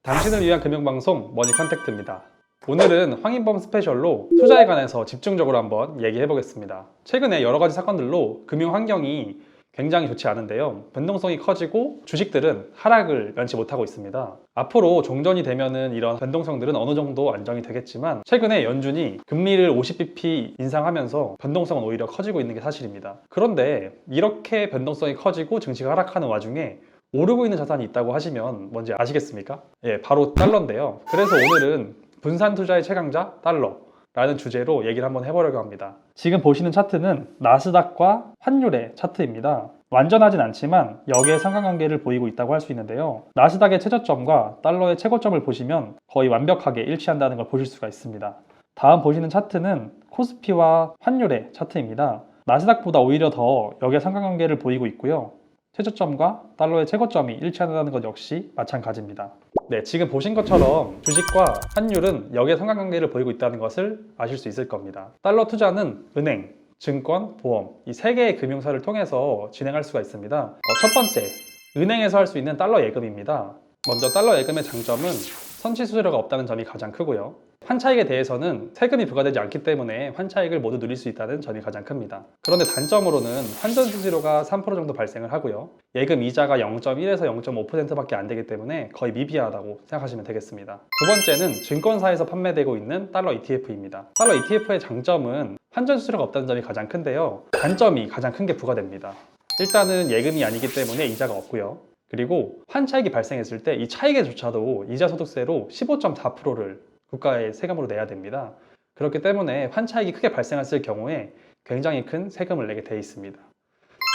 당신을 위한 금융방송 머니컨택트입니다. 오늘은 황인범 스페셜로 투자에 관해서 집중적으로 한번 얘기해 보겠습니다. 최근에 여러 가지 사건들로 금융 환경이 굉장히 좋지 않은데요. 변동성이 커지고 주식들은 하락을 면치 못하고 있습니다. 앞으로 종전이 되면은 이런 변동성들은 어느 정도 안정이 되겠지만 최근에 연준이 금리를 50bp 인상하면서 변동성은 오히려 커지고 있는 게 사실입니다. 그런데 이렇게 변동성이 커지고 증시가 하락하는 와중에 오르고 있는 자산이 있다고 하시면 뭔지 아시겠습니까? 예, 바로 달러인데요. 그래서 오늘은 분산 투자의 최강자 달러라는 주제로 얘기를 한번 해보려고 합니다. 지금 보시는 차트는 나스닥과 환율의 차트입니다. 완전하진 않지만 역의 상관관계를 보이고 있다고 할 수 있는데요. 나스닥의 최저점과 달러의 최고점을 보시면 거의 완벽하게 일치한다는 걸 보실 수가 있습니다. 다음 보시는 차트는 코스피와 환율의 차트입니다. 나스닥보다 오히려 더 역의 상관관계를 보이고 있고요. 최저점과 달러의 최고점이 일치한다는 것 역시 마찬가지입니다. 네, 지금 보신 것처럼 주식과 환율은 역의 상관관계를 보이고 있다는 것을 아실 수 있을 겁니다. 달러 투자는 은행, 증권, 보험 이 세 개의 금융사를 통해서 진행할 수가 있습니다. 첫 번째, 은행에서 할 수 있는 달러 예금입니다. 먼저 달러 예금의 장점은 선취 수수료가 없다는 점이 가장 크고요. 환차익에 대해서는 세금이 부과되지 않기 때문에 환차익을 모두 누릴 수 있다는 점이 가장 큽니다. 그런데 단점으로는 환전 수수료가 3% 정도 발생을 하고요. 예금 이자가 0.1에서 0.5%밖에 안 되기 때문에 거의 미비하다고 생각하시면 되겠습니다. 두 번째는 증권사에서 판매되고 있는 달러 ETF입니다. 달러 ETF의 장점은 환전 수수료가 없다는 점이 가장 큰데요. 단점이 가장 큰 게 부과됩니다. 일단은 예금이 아니기 때문에 이자가 없고요. 그리고 환차익이 발생했을 때 이 차익에조차도 이자소득세로 15.4%를 국가에 세금으로 내야 됩니다. 그렇기 때문에 환차익이 크게 발생했을 경우에 굉장히 큰 세금을 내게 되어 있습니다.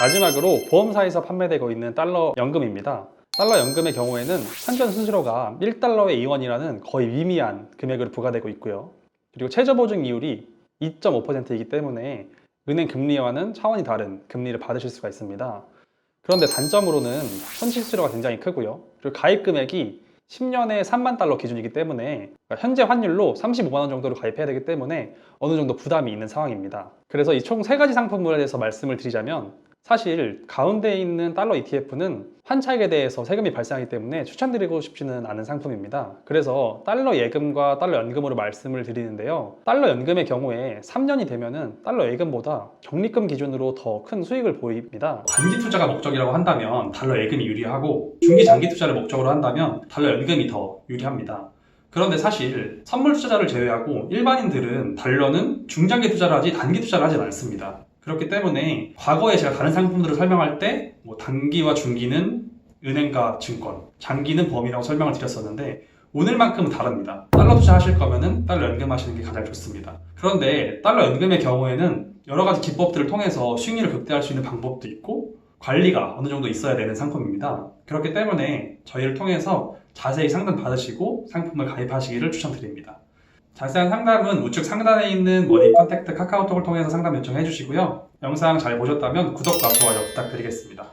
마지막으로 보험사에서 판매되고 있는 달러 연금입니다. 달러 연금의 경우에는 환전 수수료가 1달러에 2원이라는 거의 미미한 금액으로 부과되고 있고요. 그리고 최저보증 이율이 2.5%이기 때문에 은행 금리와는 차원이 다른 금리를 받으실 수가 있습니다. 그런데 단점으로는 선취 수수료가 굉장히 크고요. 그리고 가입 금액이 10년에 3만 달러 기준이기 때문에 현재 환율로 35만 원 정도를 가입해야 되기 때문에 어느 정도 부담이 있는 상황입니다. 그래서 이 총 3가지 상품에 대해서 말씀을 드리자면 사실 가운데에 있는 달러 ETF는 환차익에 대해서 세금이 발생하기 때문에 추천드리고 싶지는 않은 상품입니다. 그래서 달러 예금과 달러 연금으로 말씀을 드리는데요. 달러 연금의 경우에 3년이 되면은 달러 예금보다 적립금 기준으로 더 큰 수익을 보입니다. 단기 투자가 목적이라고 한다면 달러 예금이 유리하고 중기 장기 투자를 목적으로 한다면 달러 연금이 더 유리합니다. 그런데 사실 선물 투자자를 제외하고 일반인들은 달러는 중장기 투자를 하지 단기 투자를 하진 않습니다. 그렇기 때문에 과거에 제가 다른 상품들을 설명할 때 단기와 중기는 은행과 증권, 장기는 보험이라고 설명을 드렸었는데 오늘만큼은 다릅니다. 달러 투자하실 거면은 달러 연금 하시는 게 가장 좋습니다. 그런데 달러 연금의 경우에는 여러 가지 기법들을 통해서 수익률을 극대화할 수 있는 방법도 있고 관리가 어느 정도 있어야 되는 상품입니다. 그렇기 때문에 저희를 통해서 자세히 상담 받으시고 상품을 가입하시기를 추천드립니다. 자세한 상담은 우측 상단에 있는 머니컨택트 카카오톡을 통해서 상담 요청해 주시고요. 영상 잘 보셨다면 구독과 좋아요 부탁드리겠습니다.